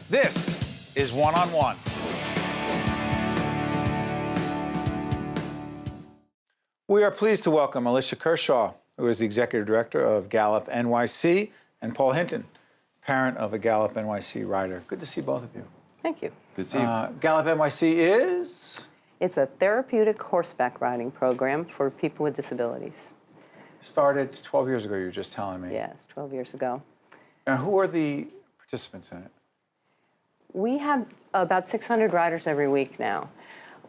This is One on One. We are pleased to welcome Alicia Kershaw, who is the Executive Director of Gallop NYC, and Paul Hinton, parent of a Gallop NYC rider. Good to see both of you. Thank you. Good to see you. Gallop NYC is? It's a therapeutic horseback riding program for people with disabilities. Started 12 years ago, you were just telling me. Yes, 12 years ago. And who are the participants in it? We have about 600 riders every week now.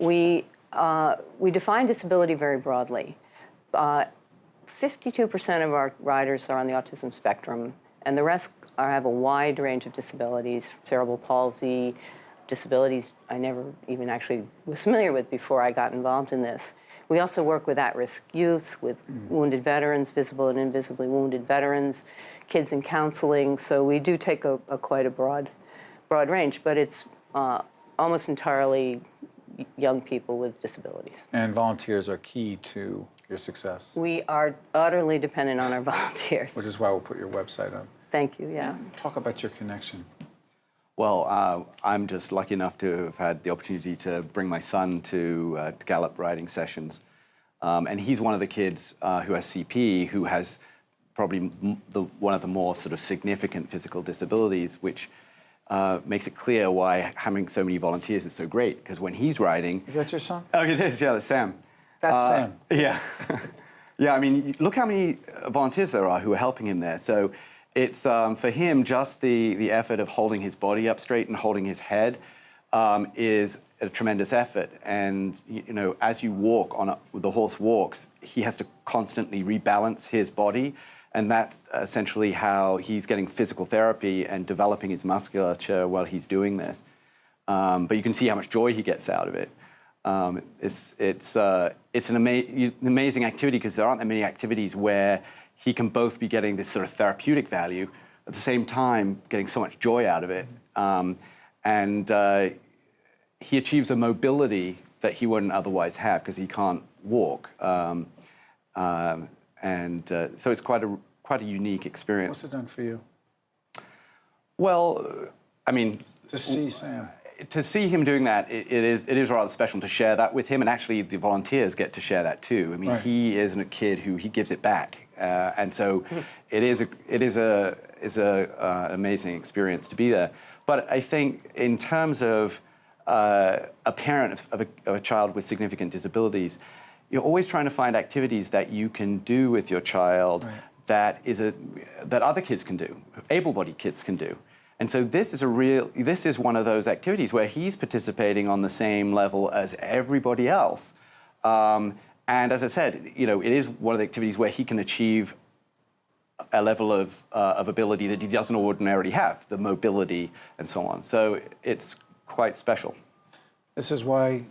We define disability very broadly. 52% of our riders are on the autism spectrum, and the rest have a wide range of disabilities, cerebral palsy, disabilities I never even actually was familiar with before I got involved in this. We also work with at-risk youth, with wounded veterans, visible and invisibly wounded veterans, kids in counseling. So we do take quite a broad range, but it's almost entirely young people with disabilities. And volunteers are key to your success. We are utterly dependent on our volunteers. Which is why we'll put your website up. Thank you, yeah. Talk about your connection. Well, I'm just lucky enough to have had the opportunity to bring my son to Gallop riding sessions. And he's one of the kids who has CP, who has probably one of the more sort of significant physical disabilities, which makes it clear why having so many volunteers is so great, because when he's riding... Is that your son? Oh, it is, yeah, that's Sam. That's Sam. Yeah. Yeah, I mean, look how many volunteers there are who are helping him there. So it's, for him, just the effort of holding his body up straight and holding his head is a tremendous effort. And, you know, as you walk the horse walks, he has to constantly rebalance his body. And that's essentially how he's getting physical therapy and developing his musculature while he's doing this. But you can see how much joy he gets out of it. It's an amazing activity, because there aren't that many activities where he can both be getting this sort of therapeutic value at the same time getting so much joy out of it. He achieves a mobility that he wouldn't otherwise have because he can't walk. So it's quite a unique experience. What's it done for you? Well, I mean... To see Sam. To see him doing that, it is rather special to share that with him, and actually the volunteers get to share that too. I mean, right. He is a kid who he gives it back, and so it is an amazing experience to be there. But I think in terms of a parent of a child with significant disabilities, you're always trying to find activities that you can do with your child, right, that other kids can do, able-bodied kids can do. And so this is one of those activities where he's participating on the same level as everybody else. And as I said, you know, it is one of the activities where he can achieve a level of ability that he doesn't ordinarily have, the mobility and so on. So it's quite special. This is why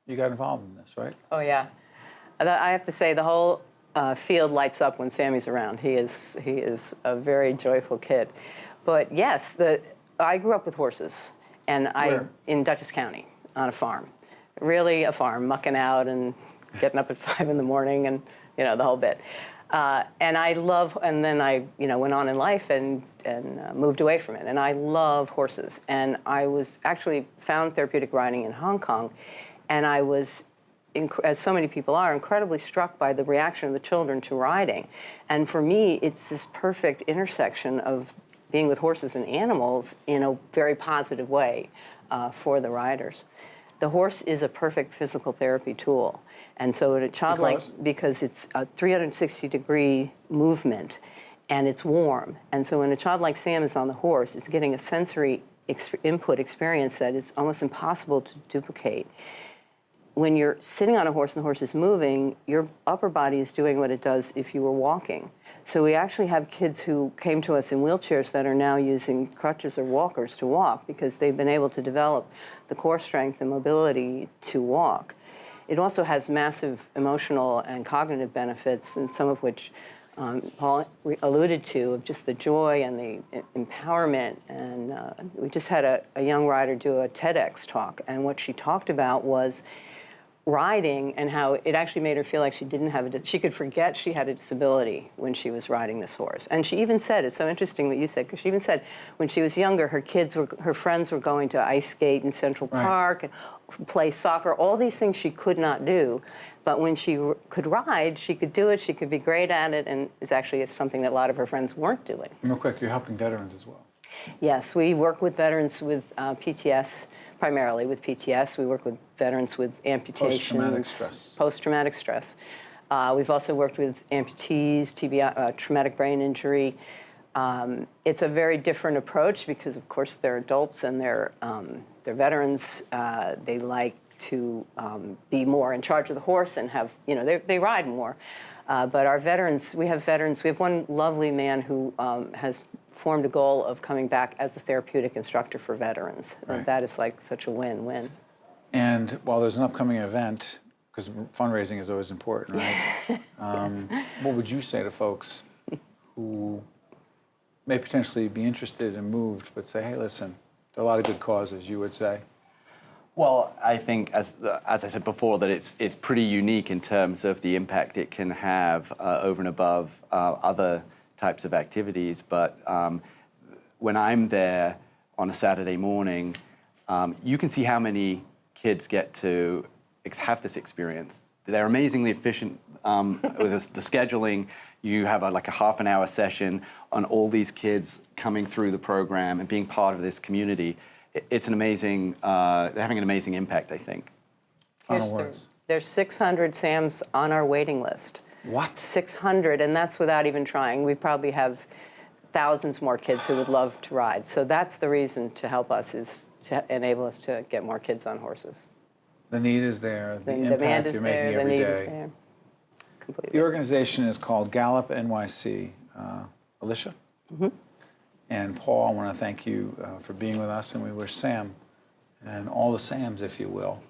you got involved in this, right? Oh, yeah. I have to say, the whole field lights up when Sammy's around. He is a very joyful kid. But yes, I grew up with horses, and in Dutchess County on a farm, really a farm, mucking out and getting up at 5 in the morning, and you know the whole bit. And then I went on in life and moved away from it. And I love horses, and I was actually found therapeutic riding in Hong Kong, and I was, as so many people are, incredibly struck by the reaction of the children to riding. And for me, it's this perfect intersection of being with horses and animals in a very positive way for the riders. The horse is a perfect physical therapy tool. And so in a child because it's a 360-degree movement and it's warm. And so when a child like Sam is on the horse, it's getting a sensory input experience that is almost impossible to duplicate. When you're sitting on a horse and the horse is moving, your upper body is doing what it does if you were walking. So we actually have kids who came to us in wheelchairs that are now using crutches or walkers to walk because they've been able to develop the core strength and mobility to walk. It also has massive emotional and cognitive benefits, and some of which Paul alluded to, of just the joy and the empowerment. And we just had a young rider do a TEDx talk, and what she talked about was riding and how it actually made her feel like she didn't have she could forget she had a disability when she was riding this horse. And she even said, it's so interesting what you said, because she even said when she was younger, her friends were going to ice skate in Central Park and play soccer, all these things she could not do. But when she could ride, she could do it, she could be great at it, and it's something that a lot of her friends weren't doing. Real quick, you're helping veterans as well. Yes, we work with veterans with PTS, primarily with PTS. We work with veterans with amputations. Post-traumatic stress. Post-traumatic stress. We've also worked with amputees, TBI, traumatic brain injury. It's a very different approach because, of course, they're adults and they're veterans. They like to be more in charge of the horse and have, they ride more. But our veterans, we have one lovely man who has formed a goal of coming back as a therapeutic instructor for veterans. Right. That is like such a win-win. And while there's an upcoming event, because fundraising is always important, right? What would you say to folks who may potentially be interested and moved, but say, hey, listen, there are a lot of good causes, you would say? Well, I think, as I said before, that it's pretty unique in terms of the impact it can have over and above other types of activities. But when I'm there on a Saturday morning, you can see how many kids get to have this experience. They're amazingly efficient with the scheduling. You have like a half an hour session on all these kids coming through the program and being part of this community. It's an amazing, they're having an amazing impact, I think. Final words. There's 600 SAMs on our waiting list. What? 600, and that's without even trying. We probably have thousands more kids who would love to ride. So that's the reason to help us, is to enable us to get more kids on horses. The need is there. The demand impact is you're there, making the every need day. is there. Completely. The organization is called Gallop NYC. Alicia? Mm-hmm. And Paul, I want to thank you for being with us, and we wish Sam and all the Sams, if you will,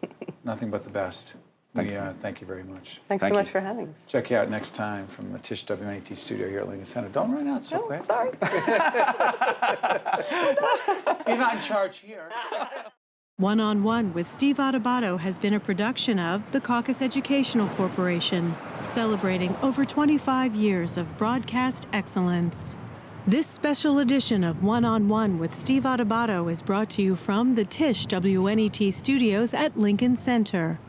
nothing but the best. Thank you very much. Thanks so much for having us. Check you out next time from the Tisch WNET studio here at Lincoln Center. Don't run out so quick. Sorry. You're not in charge here. One-on-One with Steve Adubato has been a production of the Caucus Educational Corporation, celebrating over 25 years of broadcast excellence. This special edition of One-on-One with Steve Adubato is brought to you from the Tisch WNET studios at Lincoln Center.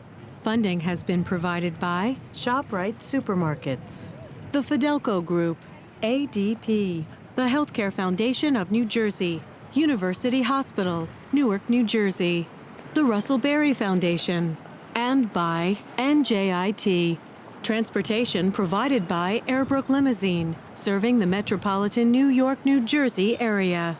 Funding has been provided by ShopRite Supermarkets, the Fidelco Group, ADP, the Healthcare Foundation of New Jersey, University Hospital, Newark, New Jersey, the Russell Berry Foundation, and by NJIT. Transportation provided by Airbrook Limousine, serving the metropolitan New York, New Jersey area.